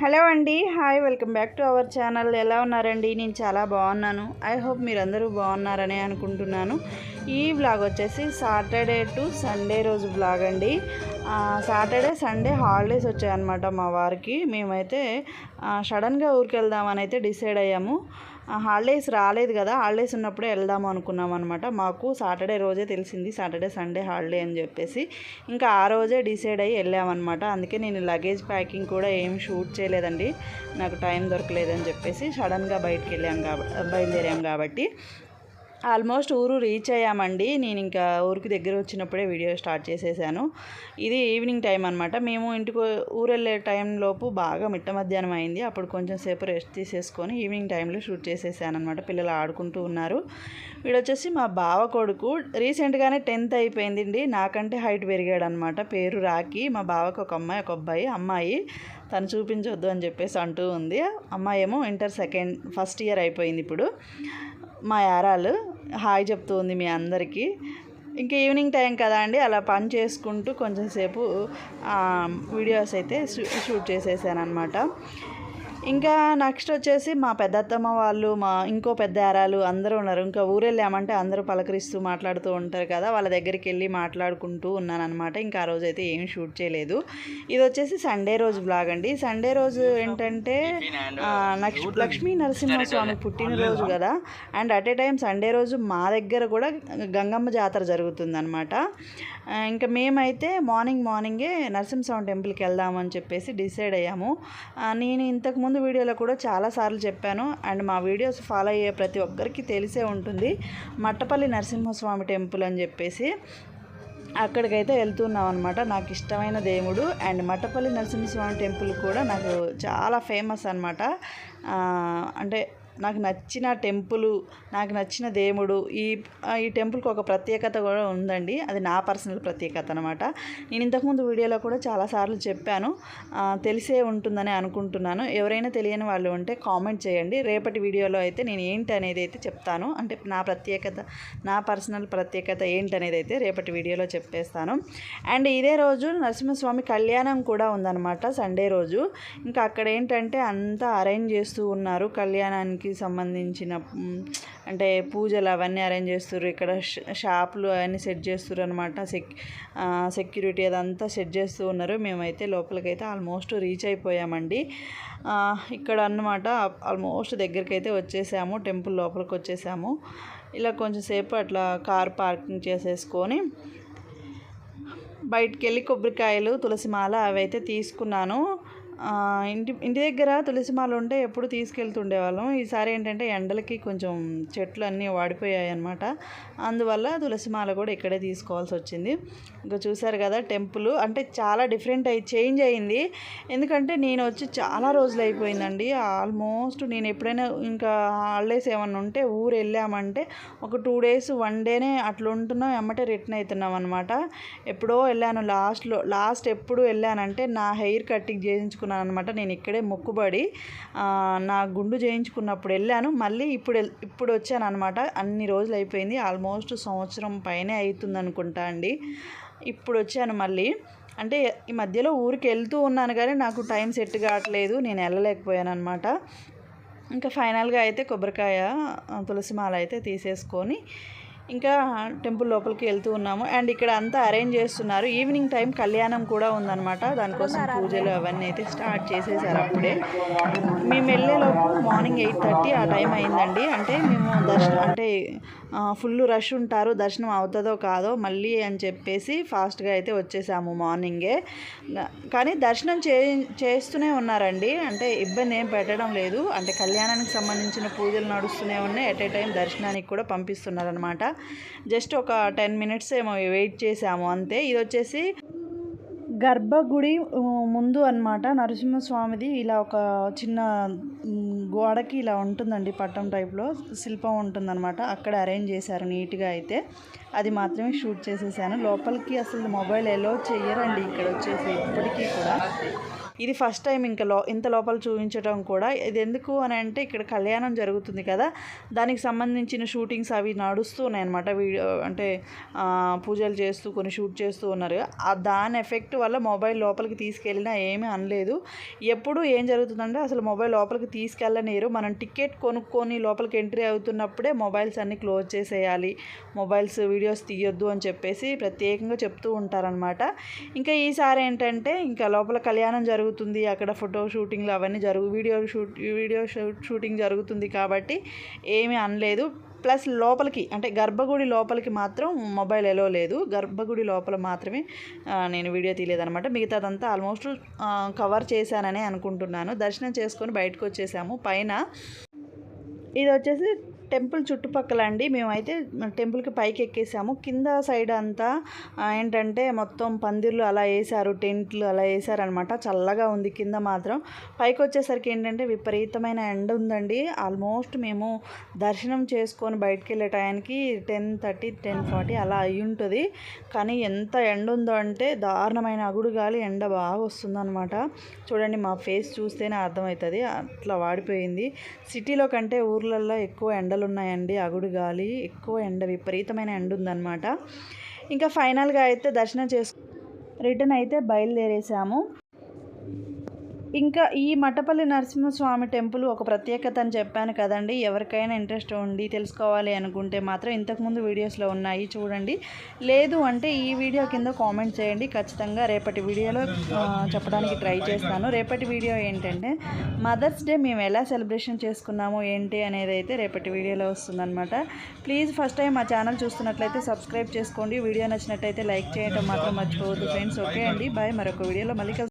Hello అండి, hi, welcome back to our channel. ఎలా ఉన్నారండి? నేను చాలా బాగున్నాను. ఐ హోప్ మీరందరూ బాగున్నారని అనుకుంటున్నాను. ఈ వ్లాగ్ వచ్చేసి సాటర్డే టు సండే రోజు వ్లాగ్ అండి. సాటర్డే సండే హాలిడేస్ వచ్చాయన్నమాట మా వారికి. మేమైతే సడన్గా ఊరికి వెళ్దామని అయితే డిసైడ్ అయ్యాము. హాలిడేస్ రాలేదు కదా, హాలిడేస్ ఉన్నప్పుడే వెళ్దాము అనుకున్నాం అనమాట. మాకు సాటర్డే రోజే తెలిసింది సాటర్డే సండే హాలిడే అని చెప్పేసి, ఇంకా ఆ రోజే డిసైడ్ అయ్యి వెళ్ళామన్నమాట. అందుకే నేను లగేజ్ ప్యాకింగ్ కూడా ఏం షూట్ చేయలేదండి, నాకు టైం దొరకలేదని చెప్పేసి సడన్గా బయలుదేరాం కాబట్టి. ఆల్మోస్ట్ ఊరు రీచ్ అయ్యామండి. నేను ఇంకా ఊరికి దగ్గర వచ్చినప్పుడే వీడియో స్టార్ట్ చేసేసాను. ఇది ఈవినింగ్ టైం అనమాట. మేము ఇంటికి ఊరు వెళ్ళే టైంలోపు బాగా మిట్ట మధ్యాహ్నం అయింది. అప్పుడు కొంచెం సేపు రెస్ట్ తీసేసుకొని ఈవినింగ్ టైంలో షూట్ చేసేసాను అనమాట. పిల్లలు ఆడుకుంటూ ఉన్నారు. వీడు వచ్చేసి మా బావ కొడుకు. రీసెంట్గానే 10th అయిపోయిందండి. నాకంటే హైట్ పెరిగాడు అనమాట. పేరు రాకి. మా బావకు ఒక అమ్మాయి ఒక అబ్బాయి. అమ్మాయి తను చూపించొద్దు అని చెప్పేసి అంటూ ఉంది. అమ్మాయి ఏమో ఇంటర్ ఫస్ట్ ఇయర్ అయిపోయింది ఇప్పుడు. మా యారాలు హాయ్ చెప్తూ ఉంది మీ అందరికీ. ఇంకా ఈవినింగ్ టైం కదా అండి, అలా పని చేసుకుంటూ కొంచెం సేపు వీడియోస్ అయితే షూట్ చేసేసాను అనమాట. ఇంకా నెక్స్ట్ వచ్చేసి మా పెద్దత్తమ్మ వాళ్ళు, మా ఇంకో పెద్ద యారాలు అందరూ ఉన్నారు. ఇంకా ఊరు వెళ్ళామంటే అందరూ పలకరిస్తూ మాట్లాడుతూ ఉంటారు కదా, వాళ్ళ దగ్గరికి వెళ్ళి మాట్లాడుకుంటూ ఉన్నానమాట. ఇంకా ఆ రోజు అయితే ఏం షూట్ చేయలేదు. ఇది వచ్చేసి సండే రోజు బ్లాగ్ అండి. సండే రోజు ఏంటంటే లక్ష్మీ నరసింహస్వామి పుట్టినరోజు కదా, and at a time Sunday రోజు మా దగ్గర కూడా గంగమ్మ జాతర జరుగుతుందన్నమాట. ఇంకా మేమైతే మార్నింగే నరసింహస్వామి టెంపుల్కి వెళ్దామని చెప్పేసి డిసైడ్ అయ్యాము. నేను ఇంతకుముందు వీడియోలో కూడా చాలాసార్లు చెప్పాను, అండ్ మా వీడియోస్ ఫాలో అయ్యే ప్రతి ఒక్కరికి తెలిసే ఉంటుంది, మట్టపల్లి నరసింహస్వామి టెంపుల్ అని చెప్పేసి. అక్కడికైతే వెళ్తున్నాం అనమాట. నాకు ఇష్టమైన దేవుడు, అండ్ మట్టపల్లి నరసింహస్వామి టెంపుల్ కూడా నాకు చాలా ఫేమస్ అనమాట. అంటే నాకు నచ్చిన టెంపుల్, నాకు నచ్చిన దేవుడు. ఈ టెంపుల్కి ఒక ప్రత్యేకత కూడా ఉందండి. అది నా పర్సనల్ ప్రత్యేకత అనమాట. నేను ఇంతకుముందు వీడియోలో కూడా చాలాసార్లు చెప్పాను, తెలిసే ఉంటుందని అనుకుంటున్నాను. ఎవరైనా తెలియని వాళ్ళు ఉంటే కామెంట్ చేయండి. రేపటి వీడియోలో అయితే నేను ఏంటి అనేది అయితే చెప్తాను. అంటే నా ప్రత్యేకత, నా పర్సనల్ ప్రత్యేకత ఏంటి అనేది అయితే రేపటి వీడియోలో చెప్పేస్తాను. అండ్ ఇదే రోజు నరసింహస్వామి కళ్యాణం కూడా ఉందన్నమాట, సండే రోజు. ఇంకా అక్కడ ఏంటంటే అంతా అరేంజ్ చేస్తూ ఉన్నారు కళ్యాణానికి సంబంధించిన, అంటే పూజలు అవన్నీ అరేంజ్ చేస్తారు. ఇక్కడ షాపులు అవన్నీ సెట్ చేస్తారు అనమాట. సెక్యూరిటీ అదంతా సెట్ చేస్తూ ఉన్నారు. మేమైతే లోపలికైతే ఆల్మోస్ట్ రీచ్ అయిపోయామండి. ఇక్కడ అన్నమాట ఆల్మోస్ట్ దగ్గరికి అయితే వచ్చేసాము, టెంపుల్ లోపలికి వచ్చేసాము. ఇలా కొంచెం సేపు అట్లా కార్ పార్కింగ్ చేసేసుకొని బయటికి వెళ్ళి కొబ్బరికాయలు, తులసిమాల అవి అయితే తీసుకున్నాను. ఇంటి దగ్గర తులసిమాల ఉంటే ఎప్పుడు తీసుకెళ్తుండేవాళ్ళం. ఈసారి ఏంటంటే ఎండలకి కొంచెం చెట్లు అన్నీ వాడిపోయాయి అన్నమాట. అందువల్ల తులసిమాల కూడా ఇక్కడే తీసుకోవాల్సి వచ్చింది. ఇంకా చూసారు కదా టెంపుల్ అంటే చాలా చేంజ్ అయింది. ఎందుకంటే నేను వచ్చి చాలా రోజులు అయిపోయిందండి. ఆల్మోస్ట్ నేను ఎప్పుడైనా ఇంకా హాలిడేస్ ఏమన్నా ఉంటే ఊరు వెళ్ళామంటే ఒక 2 days 1 day అట్లా ఉంటున్నాం, ఎమ్మటే రిటర్న్ అవుతున్నాం అనమాట. ఎప్పుడో వెళ్ళాను, లాస్ట్ ఎప్పుడు వెళ్ళానంటే నా హెయిర్ కటింగ్ చేయించుకున్నాను అనమాట. నేను ఇక్కడే మొక్కుబడి నా గుండు చేయించుకున్నప్పుడు వెళ్ళాను. మళ్ళీ ఇప్పుడు వచ్చాను అనమాట. అన్ని రోజులు అయిపోయింది, ఆల్మోస్ట్ సంవత్సరం పైనే అవుతుంది అనుకుంటా అండి. ఇప్పుడు వచ్చాను మళ్ళీ. అంటే ఈ మధ్యలో ఊరికి వెళ్తూ ఉన్నాను కానీ నాకు టైం సెట్ కావట్లేదు, నేను వెళ్ళలేకపోయాను అనమాట. ఇంకా ఫైనల్గా అయితే కొబ్బరికాయ, తులసిమాల అయితే తీసేసుకొని ఇంకా టెంపుల్ లోపలికి వెళ్తూ ఉన్నాము. అండ్ ఇక్కడ అంతా అరేంజ్ చేస్తున్నారు. ఈవినింగ్ టైం కళ్యాణం కూడా ఉందన్నమాట. దానికోసం పూజలు అవన్నీ అయితే స్టార్ట్ చేసేసారు అప్పుడే. మేము వెళ్ళేలోపు మార్నింగ్ 8:30 ఆ టైం అయిందండి. అంటే మేము దర్శనం అంటే ఫుల్ రష్ ఉంటారు, దర్శనం అవుతుందో కాదో మళ్ళీ అని చెప్పేసి ఫాస్ట్గా అయితే వచ్చేసాము మార్నింగే. కానీ దర్శనం చేస్తూనే ఉన్నారండి, అంటే ఇబ్బంది ఏం పెట్టడం లేదు. అంటే కళ్యాణానికి సంబంధించిన పూజలు నడుస్తూనే ఉన్నాయి, ఎట్ ఏ టైం దర్శనానికి కూడా పంపిస్తున్నారనమాట. జస్ట్ ఒక 10 minutes ఏమో వెయిట్ చేసాము అంతే. ఇది వచ్చేసి గర్భగుడి ముందు అనమాట. నరసింహస్వామిది ఇలా ఒక చిన్న గోడకి ఇలా ఉంటుందండి, పట్టం టైప్లో శిల్పం ఉంటుందన్నమాట. అక్కడ అరేంజ్ చేశారు నీట్గా అయితే. అది మాత్రమే షూట్ చేసేసాను. లోపలికి అసలు మొబైల్ ఎలో చెయ్యరండి ఇక్కడ వచ్చేసి ఇప్పటికీ కూడా. ఇది ఫస్ట్ టైం ఇంకా ఇంత లోపల చూపించడం కూడా. ఇది ఎందుకు అని అంటే ఇక్కడ కళ్యాణం జరుగుతుంది కదా, దానికి సంబంధించిన షూటింగ్స్ అవి నడుస్తూ ఉన్నాయన్నమాట. వీడియో అంటే పూజలు చేస్తూ కొన్ని షూట్ చేస్తూ ఉన్నారు. దాని ఎఫెక్ట్ వల్ల మొబైల్ లోపలికి తీసుకెళ్ళినా ఏమీ అనలేదు. ఎప్పుడు ఏం జరుగుతుందంటే అసలు మొబైల్ లోపలికి తీసుకెళ్ళలేరు. మనం టికెట్ కొనుక్కొని లోపలికి ఎంట్రీ అవుతున్నప్పుడే మొబైల్స్ అన్నీ క్లోజ్ చేసేయాలి, మొబైల్స్ వీడియోస్ తీయొద్దు అని చెప్పేసి ప్రత్యేకంగా చెప్తూ ఉంటారనమాట. ఇంకా ఈసారి ఏంటంటే ఇంకా లోపల కళ్యాణం జరుగుతుంది, అక్కడ ఫోటో షూటింగ్లు అవన్నీ వీడియో షూటింగ్ జరుగుతుంది కాబట్టి ఏమీ అనలేదు. ప్లస్ లోపలికి అంటే గర్భగుడి లోపలికి మాత్రం మొబైల్ ఎలో లేదు. గర్భగుడి లోపల మాత్రమే నేను వీడియో తీయలేదనమాట. మిగతాదంతా ఆల్మోస్ట్ కవర్ చేశానని అనుకుంటున్నాను. దర్శనం చేసుకొని బయటకు వచ్చేసాము. పైన ఇది వచ్చేసి టెంపుల్ చుట్టుపక్కల అండి. మేమైతే టెంపుల్కి పైకి ఎక్కేసాము. కింద సైడ్ అంతా ఏంటంటే మొత్తం పందిర్లు అలా వేసారు, టెంట్లు అలా వేసారనమాట. చల్లగా ఉంది కింద మాత్రం. పైకి వచ్చేసరికి ఏంటంటే విపరీతమైన ఎండ ఉందండి. ఆల్మోస్ట్ మేము దర్శనం చేసుకొని బయటకు వెళ్ళే టయానికి 10:30 10:40 అలా అయి ఉంటుంది. కానీ ఎంత ఎండ ఉందో అంటే దారుణమైన అగుడు గాలి, ఎండ బాగా వస్తుందన్నమాట. చూడండి, మా ఫేస్ చూస్తేనే అర్థమవుతుంది, అట్లా వాడిపోయింది. సిటీలో కంటే ఊర్లలో ఎక్కువ ఎండలు ఉన్నాయండి. అగుడు గాలి, ఎక్కువ ఎండ, విపరీతమైన ఎండ ఉందన్నమాట. ఇంకా ఫైనల్గా అయితే దర్శనం రిటర్న్ అయితే బయలుదేరేసాము. ఇంకా ఈ మట్టపల్లి నరసింహస్వామి టెంపుల్ ఒక ప్రత్యేకత అని చెప్పాను కదండి. ఎవరికైనా ఇంట్రెస్ట్ ఉండి తెలుసుకోవాలి అనుకుంటే మాత్రం ఇంతకుముందు వీడియోస్లో ఉన్నాయి చూడండి. లేదు అంటే ఈ వీడియో కింద కామెంట్ చేయండి, ఖచ్చితంగా రేపటి వీడియోలో చెప్పడానికి ట్రై చేస్తాను. రేపటి వీడియో ఏంటంటే మదర్స్ డే మేము ఎలా సెలబ్రేషన్ చేసుకున్నాము ఏంటి అనేది అయితే రేపటి వీడియోలో వస్తుందన్నమాట. ప్లీజ్ ఫస్ట్ టైం మా ఛానల్ చూస్తున్నట్లయితే సబ్స్క్రైబ్ చేసుకోండి. వీడియో నచ్చినట్టయితే లైక్ చేయడం మాత్రం మర్చిపోవద్దు ఫ్రెండ్స్. ఓకే అండి, బాయ్. మరొక వీడియోలో మళ్ళీ